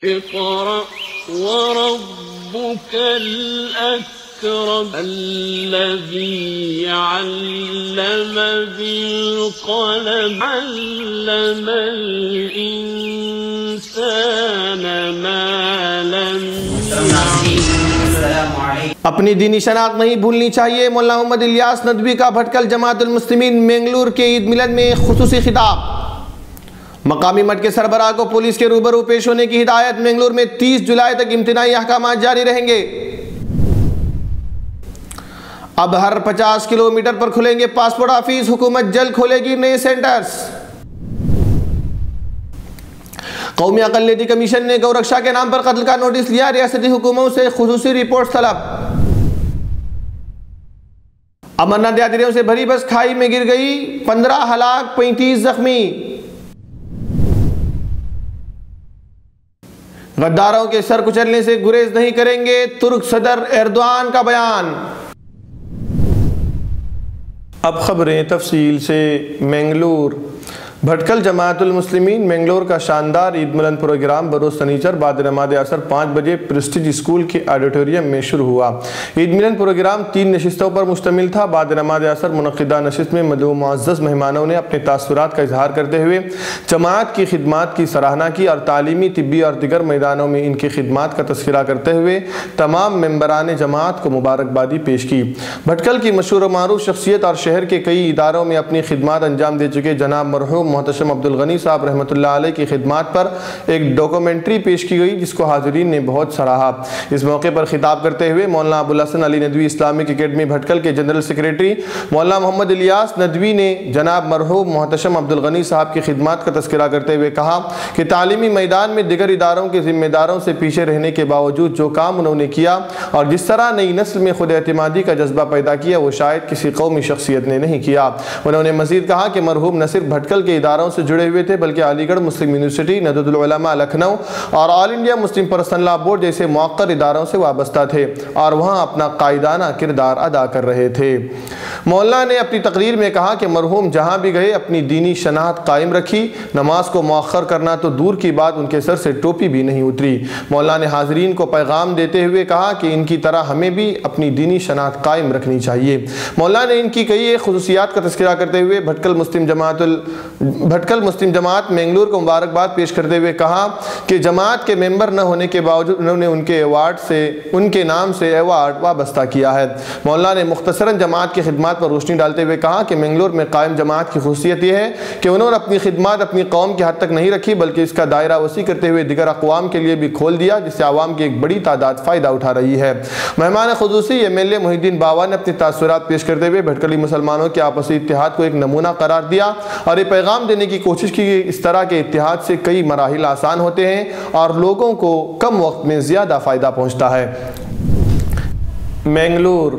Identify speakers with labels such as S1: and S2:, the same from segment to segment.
S1: اقرأ وربك الأكرم الذي علم بالقلم علم الإنسان ما لم يعلم۔
S2: اپنی دینی شناخت نہیں بھولنی چاہیے۔ مولانا محمد الیاس ندوی کا بھٹکل جماعت المسلمین مینگلور کے عید ملن میں خصوصی خطاب۔ مقامی مٹ کے سربراہ کو پولیس کے روبرو پیش ہونے کی ہدایت۔ مینگلور میں 30 جولائی تک امتناعی احکامات جاری رہیں گے۔ اب ہر 50 کلومیٹر پر کھلیں گے پاسپورٹ آفس۔ حکومت جلد کھولے گی نئے سینٹرز۔ قومی اقلیتی کمیشن نے گورکشا کے نام پر قتل کا نوٹس لیا۔ ریاستی حکومتوں سے خصوصی رپورٹ طلب۔ امرناتھ یاتریوں سے بھری بس کھائی میں گر گئی، 15 ہلاک 35 زخمی۔ غداروں کے سر کچلنے سے گریز نہیں کریں گے، ترک صدر ایردوان کا بیان۔ اب خبریں تفصیل سے۔ مینگلور بھٹکل جماعت المسلمین مینگلور کا شاندار عید ملن پروگرام بروز سنیچر بعد نماز عصر 5 بجے پریسٹیج اسکول کے آڈیٹوریم میں شروع ہوا۔ عید ملن پروگرام 3 نشستوں پر مشتمل تھا۔ بعد نماز عصر منعقدہ نشست میں مدعو معزز مہمانوں نے اپنے تاثرات کا اظہار کرتے ہوئے جماعت کی خدمات کی سراہنا کی اور تعلیمی، طبی اور دیگر میدانوں میں ان کی خدمات کا تذکرہ کرتے ہوئے تمام ممبران جماعت کو مبارکبادی پیش کی۔ بھٹکل کی مشہور و معروف شخصیت اور شہر کے کئی اداروں میں اپنی خدمات انجام دے چکے جناب مرحوم محتشم عبدالغنی صاحب رحمۃ اللہ علیہ کی خدمات پر ایک ڈاکومنٹری پیش کی گئی جس کو حاضرین نے بہت سراہا۔ اس موقع پر خطاب کرتے ہوئے مولانا ابوالحسن علی ندوی اسلامک اکیڈمی بھٹکل کے جنرل سیکریٹری مولانا محمد الیاس ندوی نے جناب مرحوم محتشم عبدالغنی صاحب کی خدمات کا تذکرہ کرتے ہوئے کہا کہ تعلیمی میدان میں دیگر اداروں کے ذمہ داروں سے پیچھے رہنے کے باوجود جو کام انہوں نے کیا اور جس طرح نئی نسل میں خود اعتمادی کا جذبہ پیدا کیا وہ شاید کسی قومی شخصیت نے نہیں کیا۔ انہوں نے مزید کہا کہ مرحوم نہ صرف بھٹکل کے اداروں سے جڑے ہوئے تھے بلکہ علی گڑھ مسلم یونیورسٹی، ندوۃ العلماء لکھنؤ اور all India Muslim personal law board جیسے موقر اداروں سے وابستہ تھے اور وہاں اپنا قائدانہ کردار ادا کر رہے تھے۔ مولانا نے اپنی تقریر میں کہا کہ مرحوم جہاں بھی گئے اپنی دینی شناخت قائم رکھی، نماز کو مؤخر کرنا تو دور کی بات ان کے سر سے ٹوپی بھی نہیں اتری۔ مولانا نے حاضرین کو پیغام دیتے ہوئے کہا کہ ان کی طرح ہمیں بھی اپنی دینی شناخت قائم رکھنی چاہیے۔ مولانا نے ان کی کئی خصوصیات کا تذکرہ کرتے ہوئے بھٹکل مسلم جماعت مینگلور کو مبارکباد پیش کرتے ہوئے کہا کہ جماعت کے ممبر نہ ہونے کے باوجود انہوں نے ان کے نام سے ایوارڈ وابستہ کیا ہے۔ مولانا نے مختصراً جماعت کی خدمات پر روشنی ڈالتے ہوئے کہا کہ مینگلور میں قائم جماعت کی خصوصیت یہ ہے کہ انہوں نے اپنی خدمات اپنی قوم کی حد تک نہیں رکھی بلکہ اس کا دائرہ وسیع کرتے ہوئے دیگر اقوام کے لیے بھی کھول دیا جس سے عوام کی ایک بڑی تعداد فائدہ اٹھا رہی ہے۔ مہمان خصوصی MLA محی الدین باوا نے اپنے تاثرات پیش کرتے ہوئے بھٹکلی مسلمانوں کے آپسی اتحاد کو ایک نمونہ قرار دیا اور یہ پیغام دینے کی کوشش کی کہ اس طرح کے اتحاد سے کئی مراحل آسان ہوتے ہیں اور لوگوں کو کم وقت میں زیادہ فائدہ پہنچتا ہے۔ مینگلور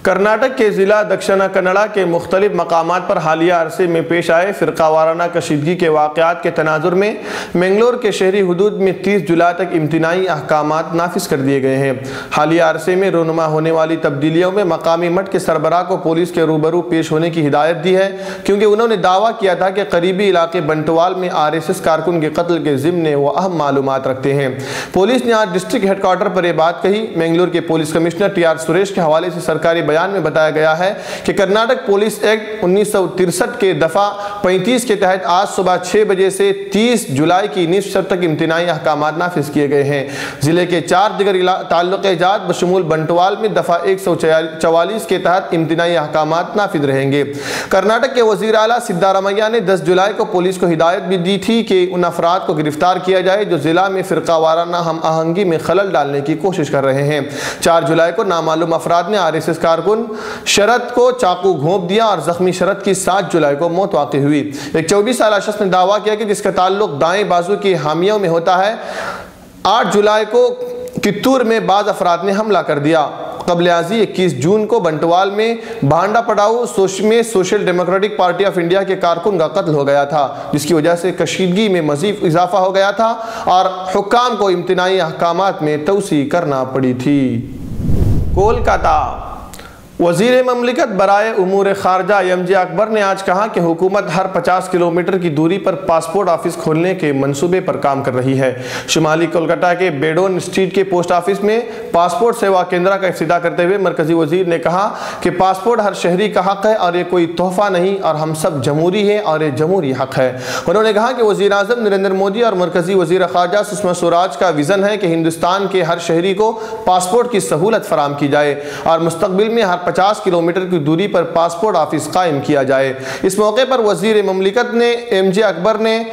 S2: کرناٹک کے ضلع دکشنہ کنڑا کے مختلف مقامات پر حالیہ عرصے میں پیش آئے فرقہ وارانہ کشیدگی کے واقعات کے تناظر میں مینگلور کے شہری حدود میں 30 جولائی تک امتناعی احکامات نافذ کر دیے گئے ہیں۔ حالیہ عرصے میں رونما ہونے والی تبدیلیوں میں مقامی مٹ کے سربراہ کو پولیس کے روبرو پیش ہونے کی ہدایت دی ہے کیونکہ انہوں نے دعویٰ کیا تھا کہ قریبی علاقے بنٹوال میں RSS کارکن کے قتل کے ضمن وہ اہم معلومات رکھتے ہیں۔ پولیس نے آج ڈسٹرکٹ ہیڈ کوارٹر پر یہ بات کہی۔ مینگلور کے پولیس کمشنر TR سریش کے حوالے سے سرکاری بیان میں بتایا گیا ہے کہ کرناٹک پولیس ایکٹ 1963 کے دفعہ 35 کے تحت آج صبح 6 بجے سے 30 جولائی کی نصف شب تک امتناعی احکامات نافذ کیے گئے ہیں۔ ضلع کے 4 دیگر تعلقہ جات بشمول بنٹوال میں دفعہ 144 کے تحت امتناعی احکامات نافذ رہیں گے۔ کرناٹک کے وزیر اعلیٰ سدھارمیہ نے 10 جولائی کو پولیس کو ہدایت بھی دی تھی کہ ان افراد کو گرفتار کیا جائے جو ضلع میں فرقہ وارانہ ہم آہنگی میں خلل ڈالنے کی کوشش کر رہے ہیں۔ 4 جولائی کو نامعلوم افراد نے RSS کارکن شرط کو چاقو گھونپ دیا اور زخمی شرط کی 7 جولائی کو موت واقع ہوئی۔ ایک 24 سالہ شخص نے دعویٰ کیا کہ جس کا تعلق دائیں بازو کی حامیوں میں ہوتا ہے 8 جولائی کو کتور میں بعض افراد نے حملہ کر دیا۔ قبل ازیں 21 جون کو بنٹوال میں بھانڈا پڑاؤ میں social democratic party of India کے کارکن کا قتل ہو گیا تھا جس کی وجہ سے کشیدگی میں مزید اضافہ ہو گیا تھا اور حکام کو امتناعی احکامات میں توسیع کرنا پڑی تھی۔ کولکاتہ وزیر مملکت برائے امور خارجہ MJ اکبر نے آج کہا کہ حکومت ہر 50 کلومیٹر کی دوری پر پاسپورٹ آفس کھولنے کے منصوبے پر کام کر رہی ہے۔ شمالی کولکتہ کے بیڈون اسٹریٹ کے پوسٹ آفس میں پاسپورٹ سیوا کیندرا کا افتتاح کرتے ہوئے مرکزی وزیر نے کہا کہ پاسپورٹ ہر شہری کا حق ہے اور یہ کوئی تحفہ نہیں، اور ہم سب جمہوری ہیں اور یہ جمہوری حق ہے۔ انہوں نے کہا کہ وزیر اعظم نریندر مودی اور مرکزی وزیر خارجہ سشما سوراج کا ویژن ہے کہ ہندوستان کے ہر شہری کو پاسپورٹ کی سہولت فراہم کی جائے اور مستقبل میں ہر 50 کلومیٹر کی دوری پر پاسپورٹ آفس قائم کیا جائے۔ اس موقع پر وزیر مملکت نے MJ اکبر نے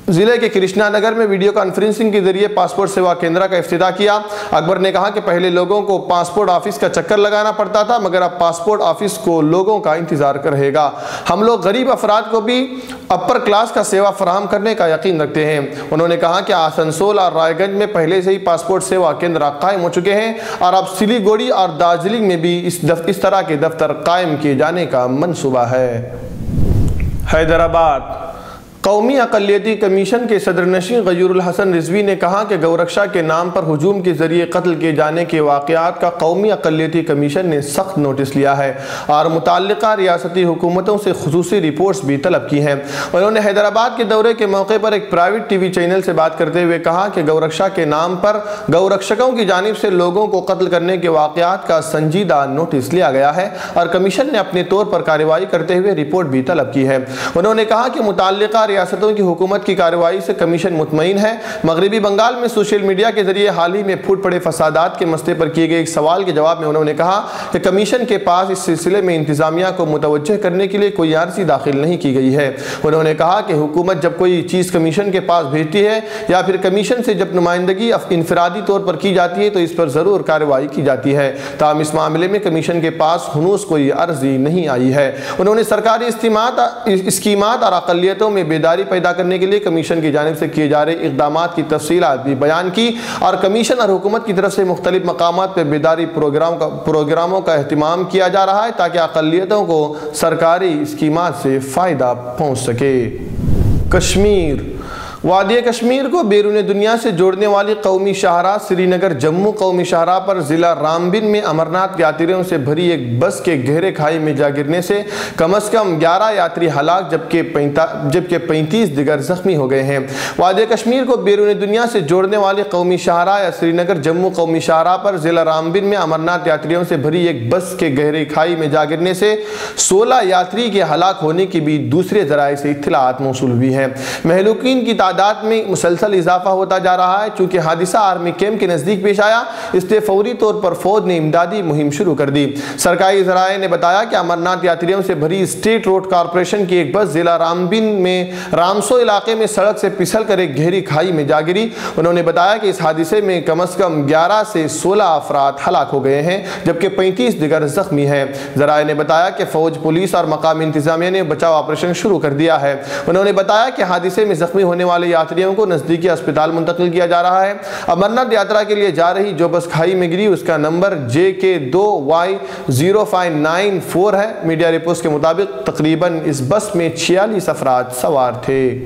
S2: ضلع کے کرشنا نگر میں ویڈیو کانفرنسنگ کے ذریعے پاسپورٹ سیوا کیندرا کا افتتاح کیا۔ اکبر نے کہا کہ پہلے لوگوں کو پاسپورٹ آفس کا چکر لگانا پڑتا تھا، مگر اب پاسپورٹ آفس کو لوگوں کا انتظار رہے گا۔ ہم لوگ غریب افراد کو بھی اپر کلاس کا سیوا فراہم کرنے کا یقین رکھتے ہیں۔ انہوں نے کہا کہ آسنسول اور رائے گنج میں پہلے سے ہی پاسپورٹ سیوا کیندرا قائم ہو چکے ہیں اور اب سلیگوڑی اور دارجلنگ میں بھی اس طرح کے دفتر قائم کیے جانے کا منصوبہ ہے۔ حیدرآباد قومی اقلیتی کمیشن کے صدر نشین غیور الحسن رضوی نے کہا کہ گورکشا کے نام پر ہجوم کے ذریعے قتل کیے جانے کے واقعات کا قومی اقلیتی کمیشن نے سخت نوٹس لیا ہے اور متعلقہ ریاستی حکومتوں سے خصوصی رپورٹس بھی طلب کی ہیں۔ انہوں نے حیدرآباد کے دورے کے موقع پر ایک پرائیویٹ ٹی وی چینل سے بات کرتے ہوئے کہا کہ گورکشا کے نام پر گورکشکوں کی جانب سے لوگوں کو قتل کرنے کے واقعات کا سنجیدہ نوٹس لیا گیا ہے اور کمیشن نے اپنے طور پر کارروائی کرتے ہوئے رپورٹ بھی طلب کی ہے۔ انہوں نے کہا کہ متعلقہ ریاستوں کی حکومت کی کارروائی سے کمیشن مطمئن ہے۔ مغربی بنگال میں سوشل میڈیا کے ذریعے حال ہی میں پھوٹ پڑے فسادات کے مسئلے پر کیے گئے ایک سوال کے جواب میں انہوں نے کہا کہ کمیشن کے پاس اس سلسلے میں انتظامیہ کو متوجہ کرنے کے لیے کوئی عرضی داخل نہیں کی گئی ہے۔ انہوں نے کہا کہ حکومت جب کوئی چیز کمیشن کے پاس بھیجتی ہے یا پھر کمیشن سے جب نمائندگی انفرادی طور پر کی جاتی ہے تو اس پر ضرور کارروائی کی جاتی ہے، تاہم اس معاملے میں کمیشن کے پاس ہنوز کوئی عرضی نہیں آئی ہے۔ انہوں نے سرکاری اسکیمات اور اقلیتوں میں بیداری پیدا کرنے کے لیے کمیشن کی جانب سے کیے جا رہے اقدامات کی تفصیلات بھی بیان کی اور کمیشن اور حکومت کی طرف سے مختلف مقامات پر بیداری پروگراموں کا اہتمام کیا جا رہا ہے تاکہ اقلیتوں کو سرکاری اسکیمات سے فائدہ پہنچ سکے۔ کشمیر وادی کشمیر کو بیرون دنیا سے جوڑنے والی قومی شاہراہ سری نگر جموں قومی شاہراہ پر ضلع رامبن میں امرناتھ یاتریوں سے بھری ایک بس کے گہرے کھائی میں جا گرنے سے کم از کم 11 یاتری ہلاک جبکہ 35 دیگر زخمی ہو گئے ہیں۔ وادی کشمیر کو بیرون دنیا سے جوڑنے والی قومی شاہراہ یا سری نگر جموں قومی شاہراہ پر ضلع رامبن میں امرناتھ یاتریوں سے بھری ایک بس کے گہرے کھائی میں جا گرنے سے 16 یاتری کے ہلاک ہونے کی بھی دوسرے ذرائع سے اطلاعات موصول ہوئی ہیں۔ مہلوکین کی تعداد میں مسلسل اضافہ ہوتا جا رہا ہے۔ چونکہ حادثہ آرمی کیمپ کے نزدیک پیش آیا، اس لیے فوری طور پر فوج نے امدادی مہم شروع کر دی۔ سرکاری ذرائع نے بتایا کہ امرناتھ یاتریوں سے بھری اسٹیٹ روڈ کارپوریشن کی ایک بس ضلع رامبن میں رامسو علاقے میں سڑک سے پھسل کر ایک گہری کھائی میں جا گری۔ انہوں نے بتایا کہ اس حادثے میں کم از کم 11 سے 16 افراد ہلاک ہو گئے ہیں جبکہ 35 دیگر زخمی ہیں۔ ذرائع نے بتایا کہ فوج، پولیس اور مقامی انتظامیہ نے بچاؤ آپریشن شروع کر دیا ہے۔ انہوں نے بتایا کہ حادثے میں زخمی ہونے والے یاتریوں کو نزدیکی اسپتال منتقل کیا جا رہا ہے۔ امرناتھ یاترا کے لیے جا رہی جو بس کھائی میں گری اس کا نمبر JK2Y0594 ہے۔ میڈیا رپورٹس کے مطابق تقریباً اس بس میں 46 افراد سوار تھے۔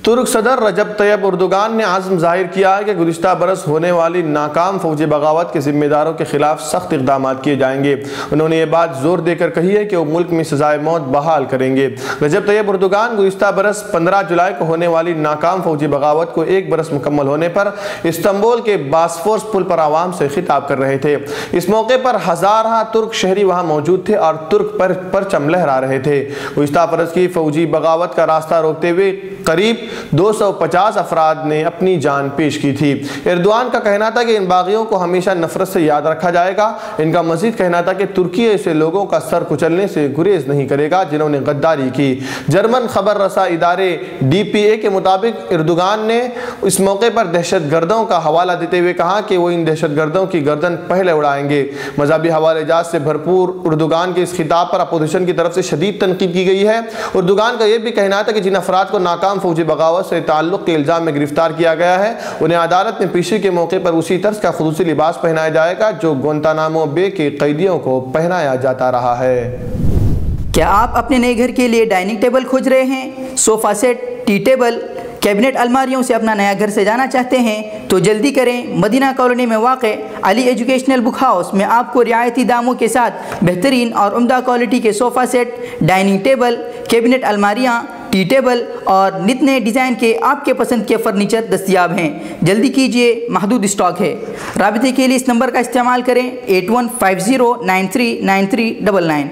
S2: ترک صدر رجب طیب اردوگان نے عزم ظاہر کیا ہے کہ گزشتہ برس ہونے والی ناکام فوجی بغاوت کے ذمہ داروں کے خلاف سخت اقدامات کیے جائیں گے۔ انہوں نے یہ بات زور دے کر کہی ہے کہ وہ ملک میں سزائے موت بحال کریں گے۔ رجب طیب اردوگان گزشتہ برس 15 جولائی کو ہونے والی ناکام فوجی بغاوت کو ایک برس مکمل ہونے پر استنبول کے باسفورس پل پر عوام سے خطاب کر رہے تھے۔ اس موقع پر ہزارہ ترک شہری وہاں موجود تھے اور ترک پرچم لہرا رہے تھے۔ گزشتہ برس کی فوجی بغاوت کا راستہ روکتے ہوئے قریب 250 افراد نے اپنی جان پیش کی تھی۔ اردوان کا کہنا تھا کہ ان باغیوں کو ہمیشہ نفرت سے یاد رکھا جائے گا۔ ان کا مزید کہنا تھا کہ ترکی ایسے لوگوں کا سر کچلنے سے گریز نہیں کرے گا جنہوں نے غداری کی۔ جرمن خبر رساں ادارے DPA کے مطابق اردوغان نے اس موقع پر دہشت گردوں کا حوالہ دیتے ہوئے کہا کہ وہ ان دہشت گردوں کی گردن پہلے اڑائیں گے۔ مذہبی حوالے جات سے بھرپور اردوغان کے اس خطاب پر اپوزیشن کی طرف سے شدید تنقید کی گئی ہے۔ اردوغان کا یہ بھی کہنا تھا کہ جن افراد کو ناکام فوجی بغاوت سے تعلق کے الزام میں گرفتار کیا گیا ہے انہیں عدالت میں پیشی کے موقع پر اسی طرز کا خصوصی لباس پہنایا جائے گا جو گوانتانامو بے کے قیدیوں کو پہنایا جاتا رہا ہے۔
S3: کیا آپ اپنے نئے گھر کے لیے ڈائننگ ٹیبل کھوج رہے ہیں؟ صوفہ سیٹ، ٹی ٹیبل کیبنٹ الماریوں سے اپنا نیا گھر سجانا چاہتے ہیں تو جلدی کریں۔ مدینہ کالونی میں واقع علی ایجوکیشنل بک ہاؤس میں آپ کو رعایتی داموں کے ساتھ بہترین اور عمدہ کوالٹی کے صوفہ سیٹ، ڈائننگ ٹیبل، کیبنٹ الماریاں، ٹی ٹیبل اور نت نئے ڈیزائن کے آپ کے پسند کے فرنیچر دستیاب ہیں۔ جلدی کیجئے، محدود اسٹاک ہے۔ رابطے کے لیے اس نمبر کا استعمال کریں 8150939399۔